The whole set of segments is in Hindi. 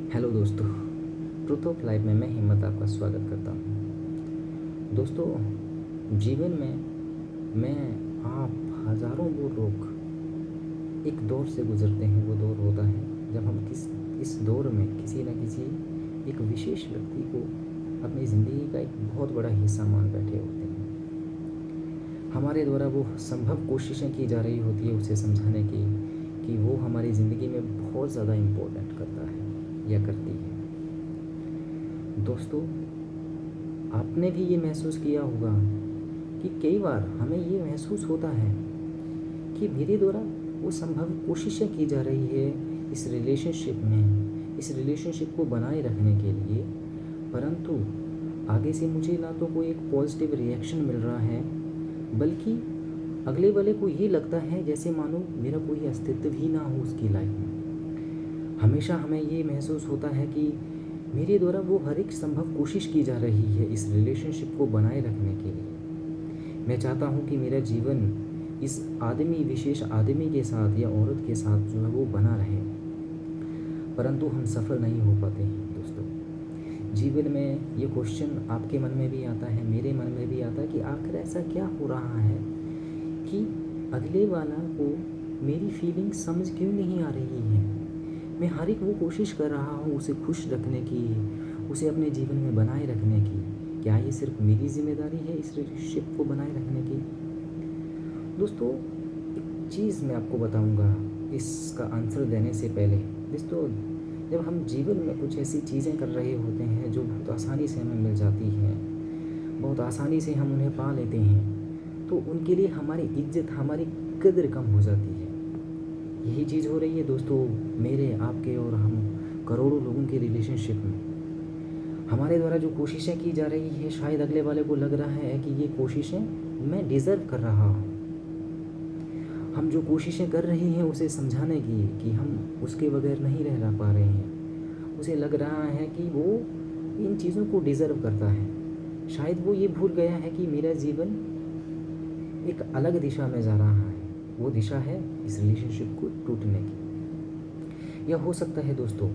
हेलो दोस्तों, ट्रुथ ऑफ लाइफ में मैं हिम्मत आपका स्वागत करता हूँ। दोस्तों, जीवन में मैं, आप, हज़ारों वो लोग एक दौर से गुज़रते हैं। वो दौर होता है जब हम इस दौर में किसी न किसी एक विशेष व्यक्ति को अपनी ज़िंदगी का एक बहुत बड़ा हिस्सा मान बैठे होते हैं। हमारे द्वारा वो संभव कोशिशें की जा रही होती है उसे समझाने की कि वो हमारी ज़िंदगी में बहुत ज़्यादा इम्पोर्टेंट करता है या करती है। दोस्तों, आपने भी ये महसूस किया होगा कि कई बार हमें ये महसूस होता है कि मेरे द्वारा वो संभव कोशिशें की जा रही है इस रिलेशनशिप को बनाए रखने के लिए, परंतु आगे से मुझे ना तो कोई एक पॉजिटिव रिएक्शन मिल रहा है, बल्कि अगले वाले को ये लगता है जैसे मानो मेरा कोई अस्तित्व ही ना हो उसकी लाइफ में। हमेशा हमें ये महसूस होता है कि मेरे द्वारा वो हर एक संभव कोशिश की जा रही है इस रिलेशनशिप को बनाए रखने के लिए। मैं चाहता हूँ कि मेरा जीवन इस विशेष आदमी के साथ या औरत के साथ जो है वो बना रहे, परंतु हम सफल नहीं हो पाते हैं। दोस्तों, जीवन में ये क्वेश्चन आपके मन में भी आता है, मेरे मन में भी आता है कि आखिर ऐसा क्या हो रहा है कि अगले वाला को मेरी फीलिंग समझ क्यों नहीं आ रही है। मैं हर एक वो कोशिश कर रहा हूँ उसे खुश रखने की, उसे अपने जीवन में बनाए रखने की। क्या ये सिर्फ मेरी जिम्मेदारी है इस रिलेशनशिप को बनाए रखने की? दोस्तों, एक चीज़ मैं आपको बताऊंगा इसका आंसर देने से पहले। दोस्तों, जब हम जीवन में कुछ ऐसी चीज़ें कर रहे होते हैं जो बहुत आसानी से हमें मिल जाती हैं, बहुत आसानी से हम उन्हें पा लेते हैं, तो उनके लिए हमारी इज्जत, हमारी कदर कम हो जाती है। यही चीज़ हो रही है दोस्तों मेरे, आपके और हम करोड़ों लोगों के रिलेशनशिप में। हमारे द्वारा जो कोशिशें की जा रही है, शायद अगले वाले को लग रहा है कि ये कोशिशें मैं डिज़र्व कर रहा हूँ। हम जो कोशिशें कर रहे हैं उसे समझाने की कि हम उसके बगैर नहीं रह पा रहे हैं, उसे लग रहा है कि वो इन चीज़ों को डिज़र्व करता है। शायद वो ये भूल गया है कि मेरा जीवन एक अलग दिशा में जा रहा है। वो दिशा है इस रिलेशनशिप को टूटने की। या हो सकता है दोस्तों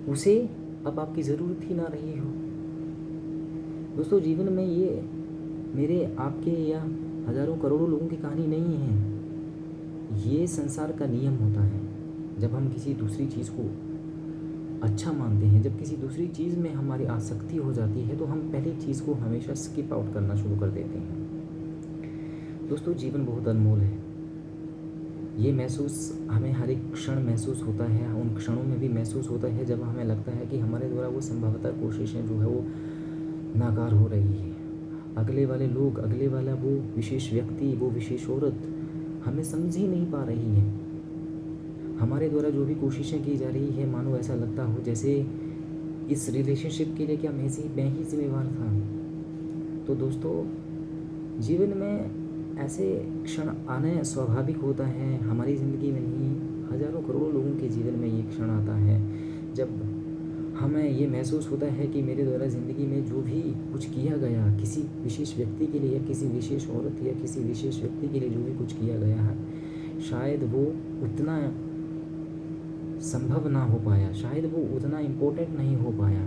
उसे अब आपकी ज़रूरत ही ना रही हो। दोस्तों, जीवन में ये मेरे, आपके या हज़ारों करोड़ों लोगों की कहानी नहीं है। ये संसार का नियम होता है। जब हम किसी दूसरी चीज़ को अच्छा मानते हैं, जब किसी दूसरी चीज़ में हमारी आसक्ति हो जाती है, तो हम पहली चीज़ को हमेशा स्किप आउट करना शुरू कर देते हैं। दोस्तों, जीवन बहुत अनमोल है। ये महसूस हमें हर एक क्षण महसूस होता है। उन क्षणों में भी महसूस होता है जब हमें लगता है कि हमारे द्वारा वो संभवतः कोशिशें जो है वो नाकार हो रही है। अगले वाले लोग, अगले वाला वो विशेष व्यक्ति, वो विशेष औरत हमें समझ ही नहीं पा रही है। हमारे द्वारा जो भी कोशिशें की जा रही है, मानो ऐसा लगता हो जैसे इस रिलेशनशिप के लिए क्या मैं ही जिम्मेवार था। तो दोस्तों, जीवन में ऐसे क्षण आना स्वाभाविक होता है। हमारी ज़िंदगी में नहीं, हज़ारों करोड़ों लोगों के जीवन में ये क्षण आता है जब हमें ये महसूस होता है कि मेरे द्वारा ज़िंदगी में जो भी कुछ किया गया, किसी विशेष व्यक्ति के लिए या किसी विशेष औरत या किसी विशेष व्यक्ति के लिए जो भी कुछ किया गया है, शायद वो उतना संभव ना हो पाया, शायद वो उतना इम्पोर्टेंट नहीं हो पाया।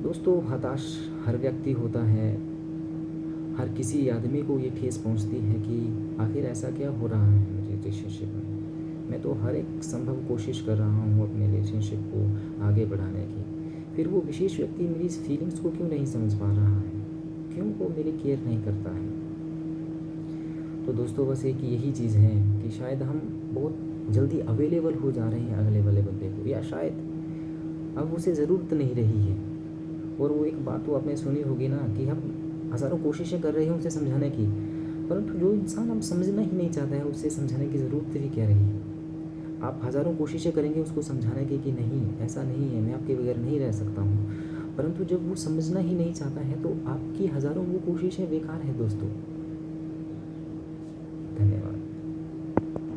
दोस्तों, हताश हर व्यक्ति होता है। हर किसी आदमी को ये ठेस पहुंचती है कि आखिर ऐसा क्या हो रहा है मेरे रिलेशनशिप में। मैं तो हर एक संभव कोशिश कर रहा हूँ अपने रिलेशनशिप को आगे बढ़ाने की, फिर वो विशेष व्यक्ति मेरी इस फीलिंग्स को क्यों नहीं समझ पा रहा है, क्यों वो मेरी केयर नहीं करता है। तो दोस्तों, बस एक यही चीज़ है कि शायद हम बहुत जल्दी अवेलेबल हो जा रहे हैं अगले वाले बंदे को, या शायद अब उसे ज़रूरत नहीं रही है। और वो एक बात तो आपने सुनी होगी ना कि हम हज़ारों कोशिशें कर रहे हैं उसे समझाने की, परंतु जो इंसान अब समझना ही नहीं चाहता है उसे समझाने की ज़रूरत भी क्या रही है। आप हज़ारों कोशिशें करेंगे उसको समझाने की कि नहीं, ऐसा नहीं है, मैं आपके बगैर नहीं रह सकता हूँ, परंतु जब वो समझना ही नहीं चाहता है तो आपकी हज़ारों वो कोशिशें बेकार हैं दोस्तों। धन्यवाद।